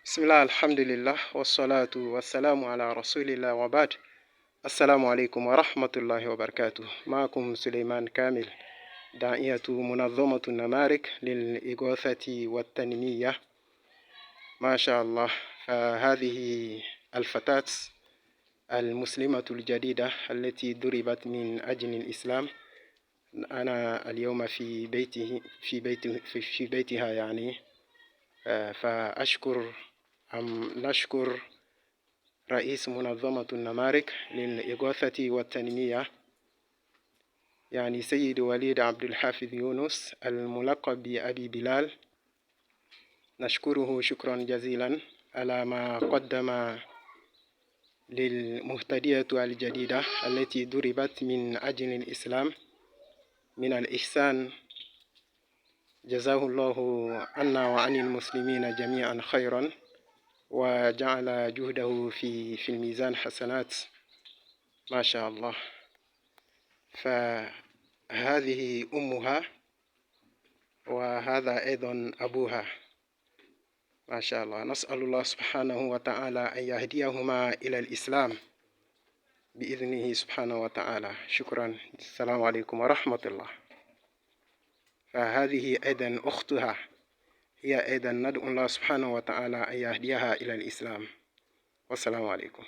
بسم الله الحمد لله والصلاة والسلام على رسول الله وبعد. السلام عليكم ورحمة الله وبركاته. معكم سليمان كامل، داعية منظمة النمارك للإغاثة والتنمية. ما شاء الله. فهذه الفتاة المسلمة الجديدة التي ضربت من أجل الإسلام، أنا اليوم في بيتها يعني. نشكر رئيس منظمة النمارك للإغاثة والتنمية، يعني سيد وليد عبد الحافظ يونس الملقب بأبي بلال. نشكره شكرا جزيلا على ما قدم للمهتدية الجديدة التي ضربت من أجل الإسلام من الإحسان. جزاه الله عنا وعن المسلمين جميعا خيرا، وجعل جهده في الميزان حسنات. ما شاء الله. فهذه أمها وهذا أيضا أبوها. ما شاء الله. نسأل الله سبحانه وتعالى أن يهديهما إلى الإسلام بإذنه سبحانه وتعالى. شكرا. السلام عليكم ورحمة الله. فهذه أيضا أختها، هي أيضا ندعو الله سبحانه وتعالى أن يهديها إلى الإسلام. والسلام عليكم.